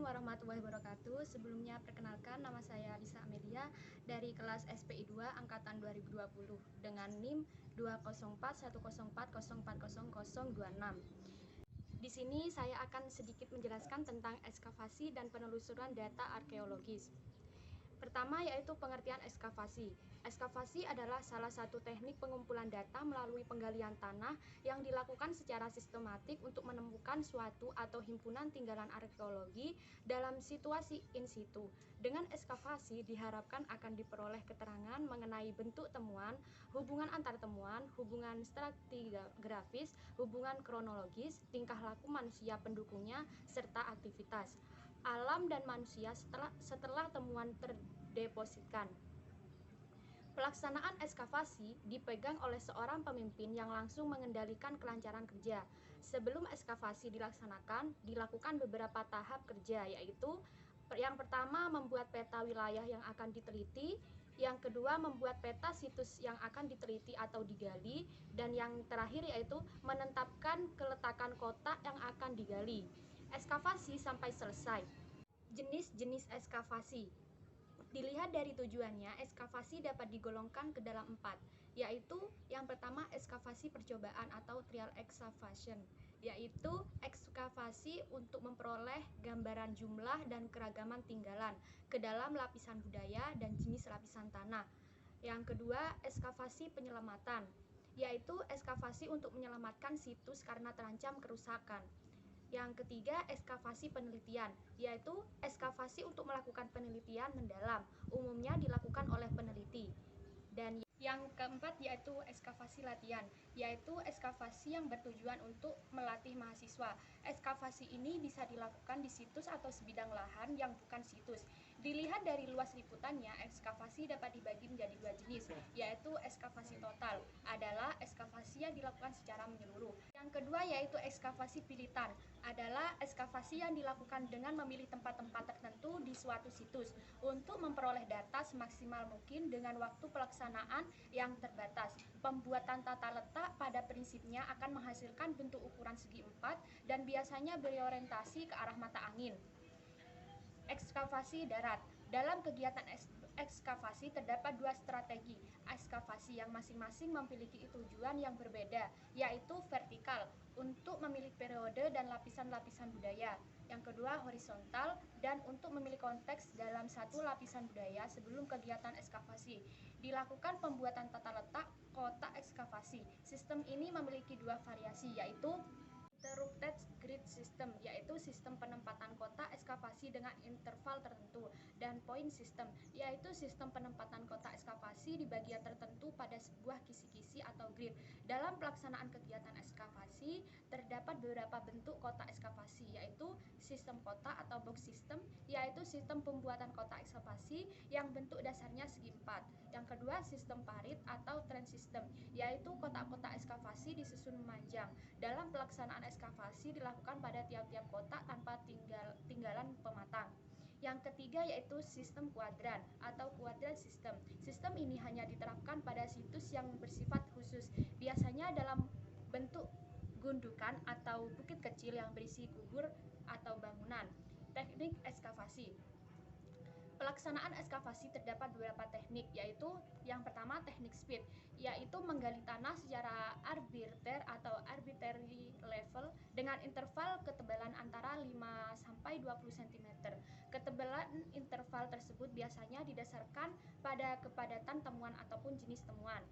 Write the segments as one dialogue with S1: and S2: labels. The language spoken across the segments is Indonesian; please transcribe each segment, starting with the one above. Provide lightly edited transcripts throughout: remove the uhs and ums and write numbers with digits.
S1: warahmatullahi wabarakatuh. Sebelumnya perkenalkan, nama saya Lisa Amelia dari kelas SPI 2 angkatan 2020 dengan NIM 20410404026. Di sini saya akan sedikit menjelaskan tentang ekskavasi dan penelusuran data arkeologis. Pertama yaitu pengertian ekskavasi. Ekskavasi adalah salah satu teknik pengumpulan data melalui penggalian tanah yang dilakukan secara sistematik untuk menemukan suatu atau himpunan tinggalan arkeologi dalam situasi in situ. Dengan ekskavasi diharapkan akan diperoleh keterangan mengenai bentuk temuan, hubungan antar temuan, hubungan stratigrafis, hubungan kronologis, tingkah laku manusia pendukungnya, serta aktivitas alam dan manusia setelah temuan terdepositkan. Pelaksanaan ekskavasi dipegang oleh seorang pemimpin yang langsung mengendalikan kelancaran kerja. Sebelum ekskavasi dilaksanakan, dilakukan beberapa tahap kerja, yaitu yang pertama membuat peta wilayah yang akan diteliti, yang kedua membuat peta situs yang akan diteliti atau digali, dan yang terakhir yaitu menetapkan keletakan kotak yang akan digali. Ekskavasi sampai selesai. Jenis-jenis ekskavasi. Dilihat dari tujuannya, ekskavasi dapat digolongkan ke dalam 4, yaitu yang pertama ekskavasi percobaan atau trial excavation, yaitu ekskavasi untuk memperoleh gambaran jumlah dan keragaman tinggalan ke dalam lapisan budaya dan jenis lapisan tanah. Yang kedua, ekskavasi penyelamatan, yaitu ekskavasi untuk menyelamatkan situs karena terancam kerusakan. Yang ketiga, ekskavasi penelitian, yaitu ekskavasi untuk melakukan penelitian mendalam, umumnya dilakukan oleh peneliti. Dan yang keempat yaitu ekskavasi latihan, yaitu ekskavasi yang bertujuan untuk melatih mahasiswa. Ekskavasi ini bisa dilakukan di situs atau sebidang lahan yang bukan situs. Dilihat dari luas liputannya, ekskavasi dapat dibagi menjadi 2 jenis, yaitu ekskavasi total, adalah ekskavasi yang dilakukan secara menyeluruh. Yang kedua yaitu ekskavasi pilitan, adalah ekskavasi yang dilakukan dengan memilih tempat-tempat tertentu di suatu situs untuk memperoleh data semaksimal mungkin dengan waktu pelaksanaan yang terbatas. Pembuatan tata letak pada prinsipnya akan menghasilkan bentuk ukuran segi 4 dan biasanya berorientasi ke arah mata angin. Ekskavasi darat. Dalam kegiatan ekskavasi terdapat 2 strategi ekskavasi yang masing-masing memiliki tujuan yang berbeda, yaitu vertikal untuk memilih periode dan lapisan-lapisan budaya. Yang kedua horizontal dan untuk memilih konteks dalam satu lapisan budaya sebelum kegiatan ekskavasi. Dilakukan pembuatan tata letak kotak ekskavasi. Sistem ini memiliki 2 variasi, yaitu interrupted grid system, yaitu sistem penempatan kotak ekskavasi dengan interval tertentu, dan point system, yaitu sistem penempatan kotak ekskavasi di bagian tertentu pada sebuah kisi-kisi atau grid. Dalam pelaksanaan kegiatan ekskavasi terdapat beberapa bentuk kotak ekskavasi, yaitu sistem kotak atau box system, yaitu sistem pembuatan kotak ekskavasi yang bentuk dasarnya segi 4. Yang kedua sistem parit atau trench system, yaitu kotak-kotak ekskavasi disusun memanjang. Dalam pelaksanaan ekskavasi dilakukan pada tiap-tiap kotak tanpa tinggalan pematang. Yang ketiga yaitu sistem kuadran atau quadrant system. Sistem ini hanya diterapkan pada situs yang bersifat khusus, biasanya dalam bentuk gundukan atau bukit kecil yang berisi kubur atau bangunan. Teknik ekskavasi. Pelaksanaan ekskavasi terdapat beberapa teknik, yaitu yang pertama teknik speed, yaitu menggali tanah secara arbiter atau arbitrary level dengan interval ketebalan antara 5-20 cm. Ketebalan interval tersebut biasanya didasarkan pada kepadatan temuan ataupun jenis temuan.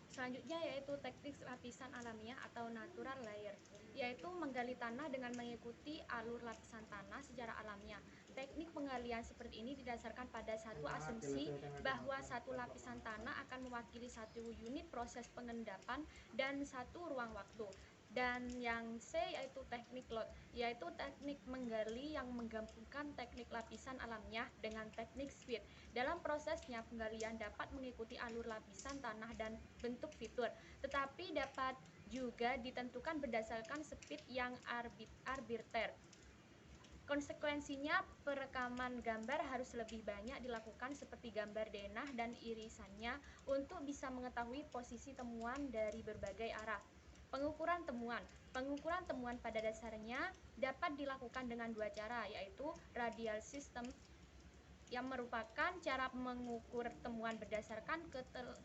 S1: Selanjutnya yaitu teknik lapisan alamiah atau natural layer, yaitu menggali tanah dengan mengikuti alur lapisan tanah secara alamiah. Teknik penggalian seperti ini didasarkan pada satu asumsi bahwa satu lapisan tanah akan mewakili satu unit proses pengendapan dan satu ruang waktu. Dan yang C yaitu teknik lot, yaitu teknik menggali yang menggabungkan teknik lapisan alamiah dengan teknik speed. Dalam prosesnya penggalian dapat mengikuti alur lapisan tanah dan bentuk fitur, tetapi dapat juga ditentukan berdasarkan speed yang arbiter. Konsekuensinya, perekaman gambar harus lebih banyak dilakukan seperti gambar denah dan irisannya untuk bisa mengetahui posisi temuan dari berbagai arah. Pengukuran temuan. Pengukuran temuan pada dasarnya dapat dilakukan dengan dua cara, yaitu radial system yang merupakan cara mengukur temuan berdasarkan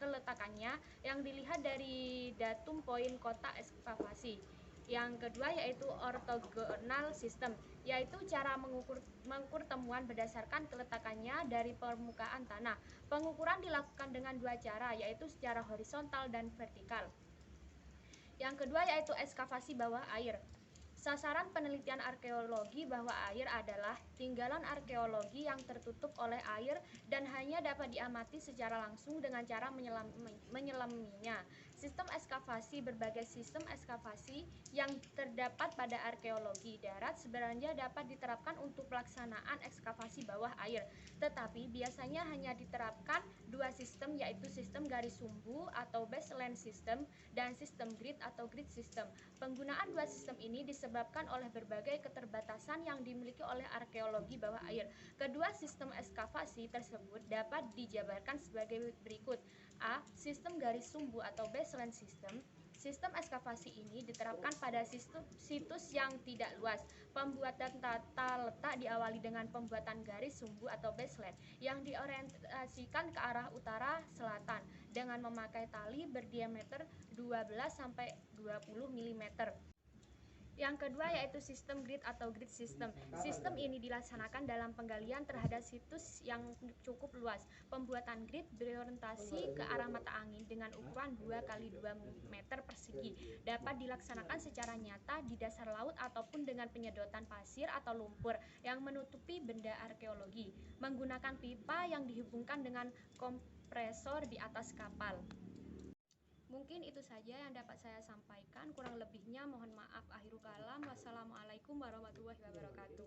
S1: keletakannya yang dilihat dari datum poin kotak ekskavasi. Yang kedua yaitu orthogonal system, yaitu cara mengukur temuan berdasarkan keletakannya dari permukaan tanah. Pengukuran dilakukan dengan dua cara, yaitu secara horizontal dan vertikal. Yang kedua yaitu ekskavasi bawah air. Sasaran penelitian arkeologi bawah air adalah tinggalan arkeologi yang tertutup oleh air dan hanya dapat diamati secara langsung dengan cara menyelaminya. Sistem ekskavasi. Berbagai sistem ekskavasi yang terdapat pada arkeologi darat sebenarnya dapat diterapkan untuk pelaksanaan ekskavasi bawah air, tetapi biasanya hanya diterapkan dua sistem, yaitu sistem garis sumbu atau baseline system dan sistem grid atau grid system. Penggunaan dua sistem ini disebabkan oleh berbagai keterbatasan yang dimiliki oleh arkeologi bawah air. Kedua sistem ekskavasi tersebut dapat dijabarkan sebagai berikut. A. Sistem garis sumbu atau baseline system. Sistem ekskavasi ini diterapkan pada situs yang tidak luas. Pembuatan tata letak diawali dengan pembuatan garis sumbu atau baseline yang diorientasikan ke arah utara-selatan dengan memakai tali berdiameter 12-20 mm. Yang kedua yaitu sistem grid atau grid system. Sistem ini dilaksanakan dalam penggalian terhadap situs yang cukup luas. Pembuatan grid berorientasi ke arah mata angin dengan ukuran 2x2 meter persegi. Dapat dilaksanakan secara nyata di dasar laut ataupun dengan penyedotan pasir atau lumpur yang menutupi benda arkeologi, menggunakan pipa yang dihubungkan dengan kompresor di atas kapal. Mungkin itu saja yang dapat saya sampaikan, kurang lebihnya mohon maaf. Akhirul kalam, wassalamualaikum warahmatullahi wabarakatuh.